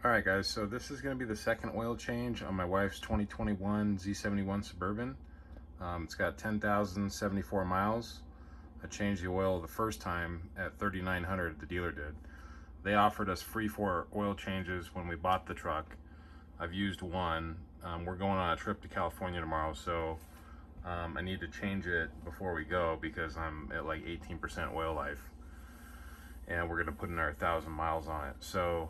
Alright guys, so this is going to be the second oil change on my wife's 2021 Z71 Suburban. It's got 10,074 miles. I changed the oil the first time at 3,900, the dealer did. They offered us free 4 oil changes when we bought the truck. I've used one. We're going on a trip to California tomorrow, so I need to change it before we go because I'm at like 18% oil life. And we're going to put in our 1,000 miles on it. So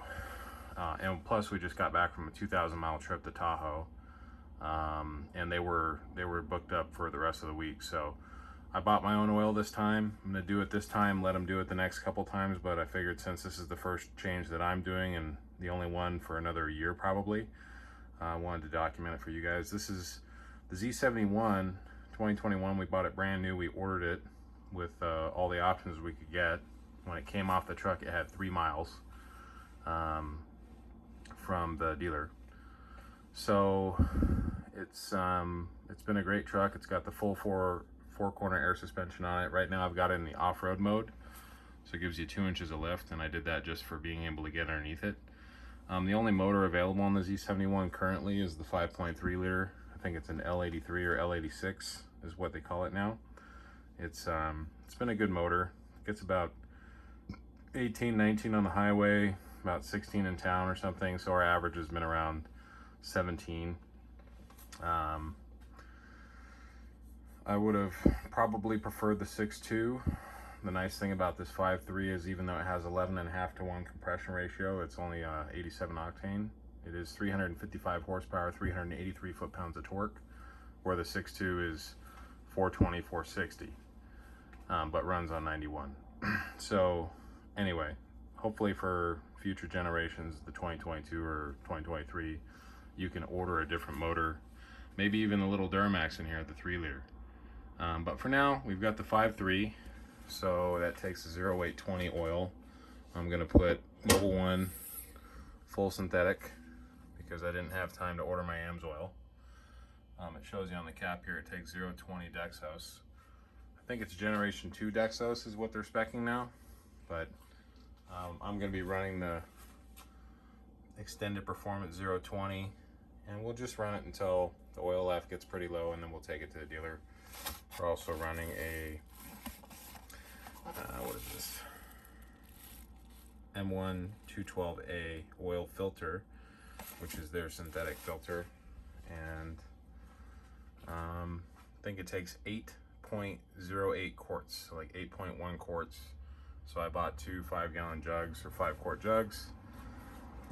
and plus we just got back from a 2,000-mile trip to Tahoe, and they were booked up for the rest of the week. So I bought my own oil this time. I'm gonna do it this time, let them do it the next couple times, but I figured since this is the first change that I'm doing and the only one for another year probably, I wanted to document it for you guys. This is the Z71 2021. We bought it brand new. We ordered it with all the options we could get. When it came off the truck, it had 3 miles from the dealer. So it's been a great truck. It's got the full four corner air suspension on it. Right now I've got it in the off-road mode, so it gives you 2 inches of lift, and I did that just for being able to get underneath it. The only motor available on the Z71 currently is the 5.3 liter. I think it's an L83 or L86 is what they call it now. It's been a good motor. It gets about 18, 19 on the highway, about 16 in town or something. So our average has been around 17. I would have probably preferred the 6.2. The nice thing about this 5.3 is even though it has 11.5 to 1 compression ratio, it's only 87 octane. It is 355 horsepower, 383 foot-pounds of torque, where the 6.2 is 420, 460, but runs on 91. So anyway, hopefully for future generations, the 2022 or 2023, you can order a different motor, maybe even a little Duramax in here at the 3 liter. But for now, we've got the 5.3, so that takes a 0820 oil. I'm gonna put Mobil 1 full synthetic because I didn't have time to order my AMS oil. It shows you on the cap here, it takes 020 Dexos. I think it's generation 2 Dexos is what they're speccing now, but I'm going to be running the extended performance 020, and we'll just run it until the oil left gets pretty low, and then we'll take it to the dealer. We're also running a what is this, M1 212A oil filter, which is their synthetic filter, and I think it takes 8.08 quarts, so like 8.1 quarts. So I bought 2 5-gallon jugs or 5-quart jugs.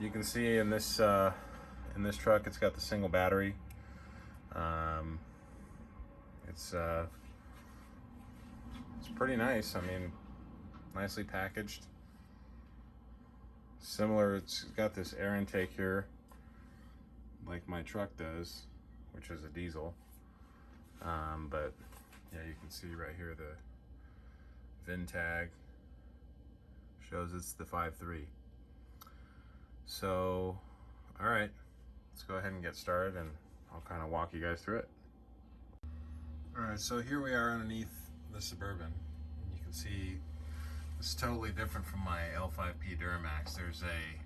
You can see in this truck, it's got the single battery. It's pretty nice. I mean, nicely packaged. Similar, it's got this air intake here, like my truck does, which is a diesel. But yeah, you can see right here the VIN tag shows it's the 5.3. So, all right, let's go ahead and get started, and I'll kind of walk you guys through it. All right, so here we are underneath the Suburban. You can see it's totally different from my L5P Duramax. There's a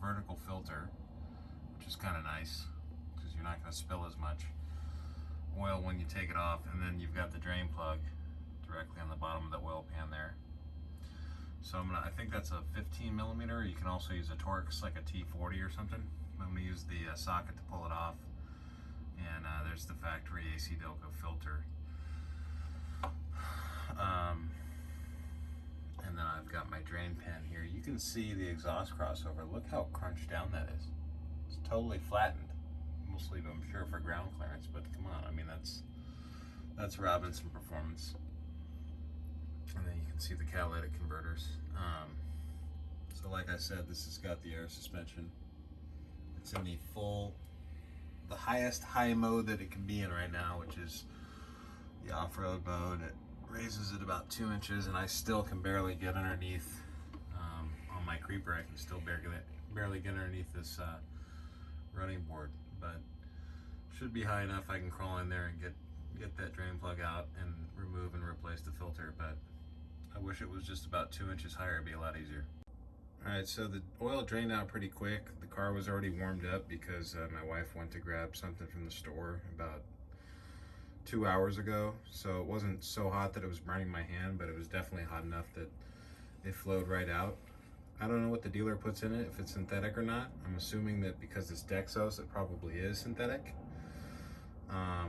vertical filter, which is kind of nice because you're not going to spill as much oil when you take it off, and then you've got the drain plug directly on the bottom of the oil pan there. So I think that's a 15 millimeter. You can also use a Torx, like a T40 or something. I'm gonna use the socket to pull it off. And there's the factory AC Delco filter. And then I've got my drain pan here. You can see the exhaust crossover. Look how crunched down that is. It's totally flattened. Mostly, I'm sure, for ground clearance, but come on, I mean, that's Robinson performance. And then you can see the catalytic converters. So like I said, this has got the air suspension. It's in the highest high mode that it can be in right now, which is the off-road mode. It raises it about 2 inches, and I still can barely get underneath. On my creeper, I can still barely get underneath this running board, but should be high enough I can crawl in there and get that drain plug out and remove and replace the filter. But I wish it was just about 2 inches higher. It'd be a lot easier. Alright, so the oil drained out pretty quick. The car was already warmed up because my wife went to grab something from the store about 2 hours ago. So it wasn't so hot that it was burning my hand, but it was definitely hot enough that it flowed right out. I don't know what the dealer puts in it, if it's synthetic or not. I'm assuming that because it's Dexos, it probably is synthetic,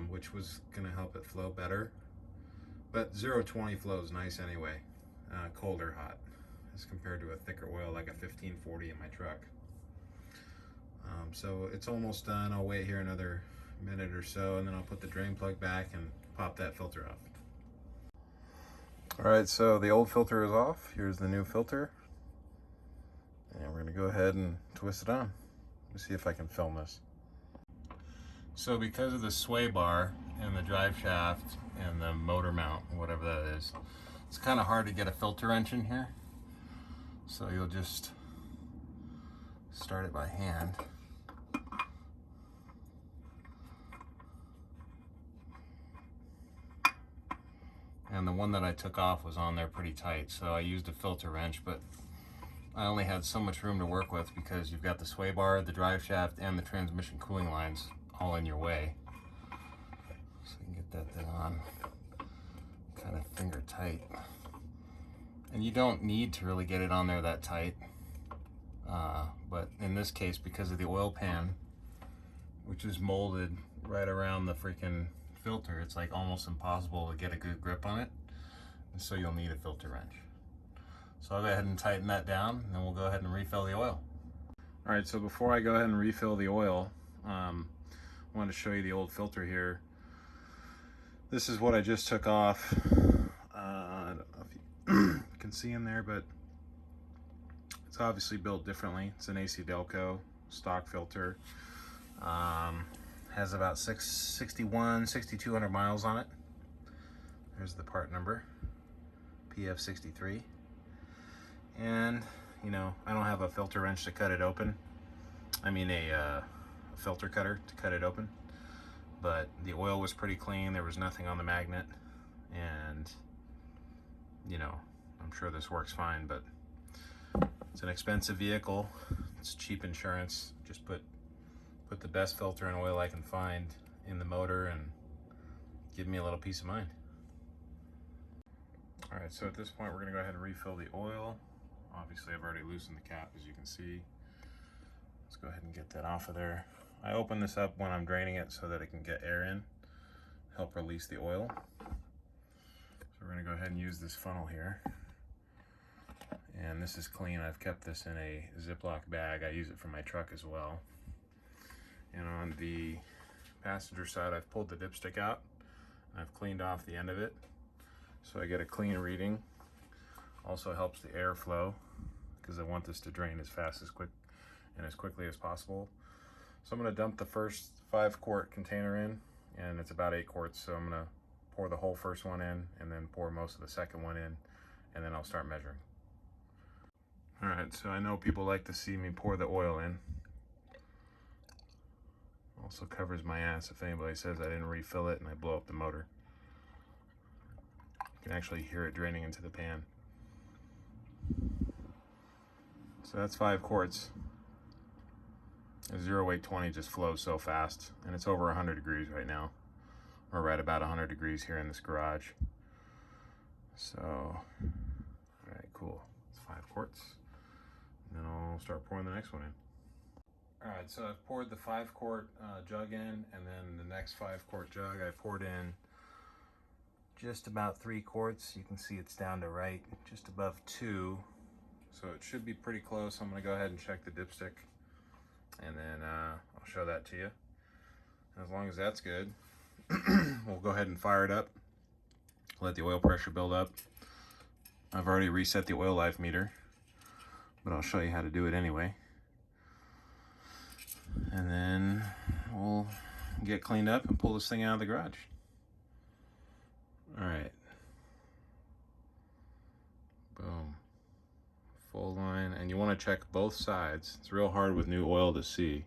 which was gonna help it flow better. But 0-20 flows nice anyway, cold or hot, as compared to a thicker oil like a 1540 in my truck. So it's almost done. I'll wait here another minute or so, and then I'll put the drain plug back and pop that filter off. All right, so the old filter is off. Here's the new filter. And we're gonna go ahead and twist it on. Let me see if I can film this. So because of the sway bar and the drive shaft and the motor mount, whatever that is, it's kind of hard to get a filter wrench in here. So you'll just start it by hand. And the one that I took off was on there pretty tight, so I used a filter wrench, but I only had so much room to work with because you've got the sway bar, the drive shaft, and the transmission cooling lines all in your way. So you can get that thing on kind of finger tight. And you don't need to really get it on there that tight. But in this case, because of the oil pan, which is molded right around the freaking filter, it's like almost impossible to get a good grip on it. And so you'll need a filter wrench. So I'll go ahead and tighten that down, and then we'll go ahead and refill the oil. All right, so before I go ahead and refill the oil, I wanted to show you the old filter here. This is what I just took off. I don't know if you can see in there, but it's obviously built differently. It's an AC Delco stock filter. Has about 6,200 miles on it. There's the part number, PF63. And, you know, I don't have a filter wrench to cut it open. I mean a filter cutter to cut it open. But the oil was pretty clean. There was nothing on the magnet. And, you know, I'm sure this works fine, but it's an expensive vehicle. It's cheap insurance. Just put the best filter and oil I can find in the motor and give me a little peace of mind. All right, so at this point, we're gonna go ahead and refill the oil. Obviously, I've already loosened the cap, as you can see. Let's go ahead and get that off of there. I open this up when I'm draining it so that it can get air in, help release the oil. So we're gonna go ahead and use this funnel here. And this is clean. I've kept this in a Ziploc bag. I use it for my truck as well. And on the passenger side, I've pulled the dipstick out. I've cleaned off the end of it, so I get a clean reading. Also helps the air flow, because I want this to drain as fast as quickly as possible. So I'm gonna dump the first 5-quart container in, and it's about 8 quarts. So I'm gonna pour the whole first one in, and then pour most of the second one in, and then I'll start measuring. All right, so I know people like to see me pour the oil in. Also covers my ass if anybody says I didn't refill it and I blow up the motor. You can actually hear it draining into the pan. So that's 5 quarts. 0-8-20 just flows so fast, and it's over 100 degrees right now. We're right about 100 degrees here in this garage. So, all right, cool. It's 5 quarts. And then I'll start pouring the next one in. All right, so I've poured the 5-quart jug in, and then the next 5-quart jug I poured in just about 3 quarts. You can see it's down to right, just above 2. So it should be pretty close. I'm gonna go ahead and check the dipstick, and then I'll show that to you. And as long as that's good, we'll go ahead and fire it up, let the oil pressure build up. I've already reset the oil life meter, but I'll show you how to do it anyway. And then we'll get cleaned up and pull this thing out of the garage. All right. Boom. Full line. And you want to check both sides. It's real hard with new oil to see.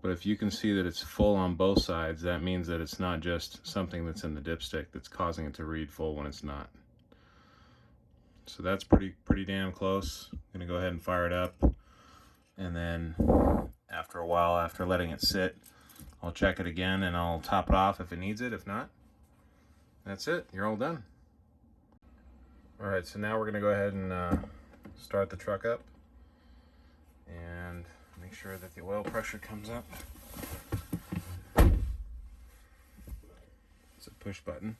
But if you can see that it's full on both sides, that means that it's not just something that's in the dipstick that's causing it to read full when it's not. So that's pretty damn close. I'm gonna go ahead and fire it up, and then after a while, after letting it sit, I'll check it again and I'll top it off if it needs it. If not, that's it. You're all done. All right, so now we're gonna go ahead and start the truck up and make sure that the oil pressure comes up. It's a push button,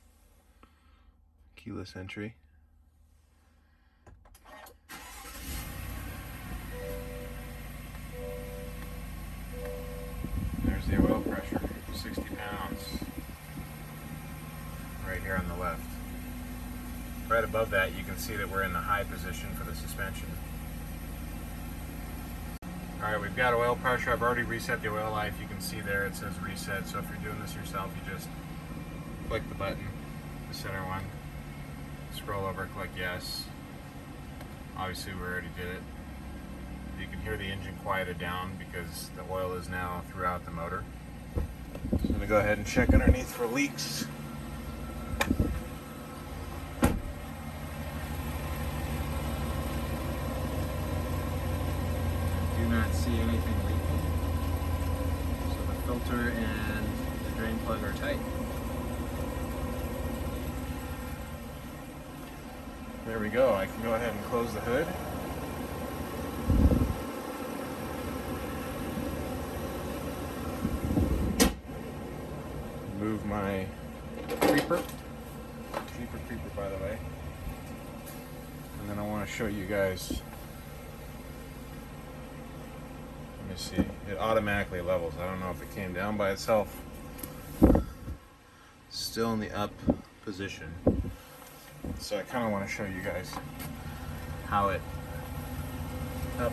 keyless entry. There's the oil pressure, 60 pounds, right here on the left. Right above that, you can see that we're in the high position for the suspension. All right, we've got oil pressure. I've already reset the oil life. You can see there it says reset. So if you're doing this yourself, you just click the button, the center one, scroll over, click yes. Obviously, we already did it. You can hear the engine quieted down because the oil is now throughout the motor. So I'm going to go ahead and check underneath for leaks. Do not see anything leaking. So the filter and the drain plug are tight. There we go. I can go ahead and close the hood. Move my creeper by the way, and then I want to show you guys. Let me see, it automatically levels. I don't know if it came down by itself. Still in the up position, so I kind of want to show you guys how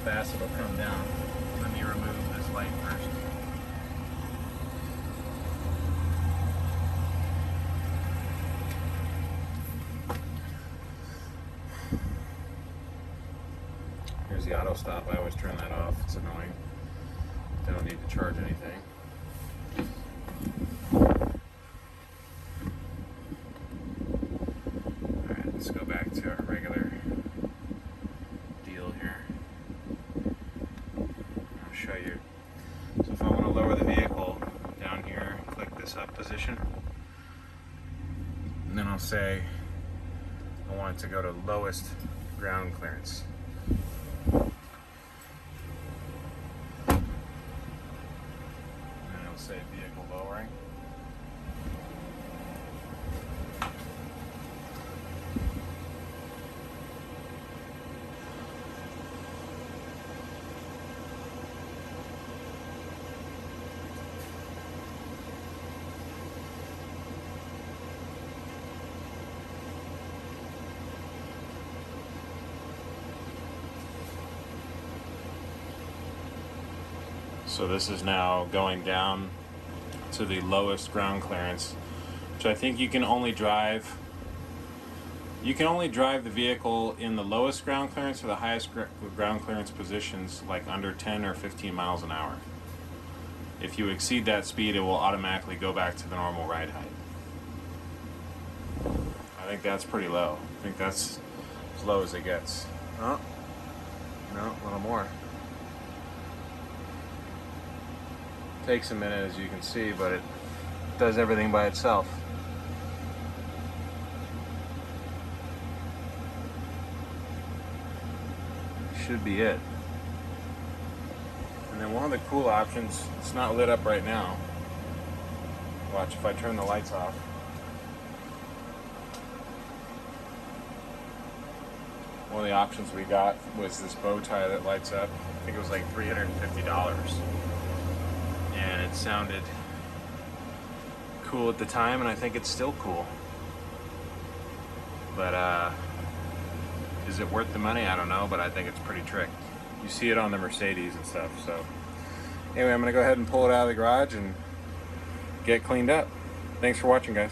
fast it'll come down. Let me remove this light first. Here's the auto stop. I always turn that off. It's annoying. I don't need to charge anything. Alright, let's go back to our regular deal here. I'll show you. So if I want to lower the vehicle down here, click this up position. And then I'll say I want it to go to lowest ground clearance. Say vehicle lowering. So this is now going down to the lowest ground clearance, which I think you can only drive the vehicle in the lowest ground clearance or the highest ground clearance positions, like under 10 or 15 miles an hour. If you exceed that speed, it will automatically go back to the normal ride height. I think that's pretty low. I think that's as low as it gets. Oh, no, a little more. Takes a minute, as you can see, but it does everything by itself. Should be it. And then one of the cool options, it's not lit up right now. Watch if I turn the lights off. One of the options we got was this bow tie that lights up. I think it was like $350. And it sounded cool at the time, and I think it's still cool. But is it worth the money? I don't know, but I think it's pretty trick. You see it on the Mercedes and stuff. So anyway, I'm gonna go ahead and pull it out of the garage and get cleaned up. Thanks for watching, guys.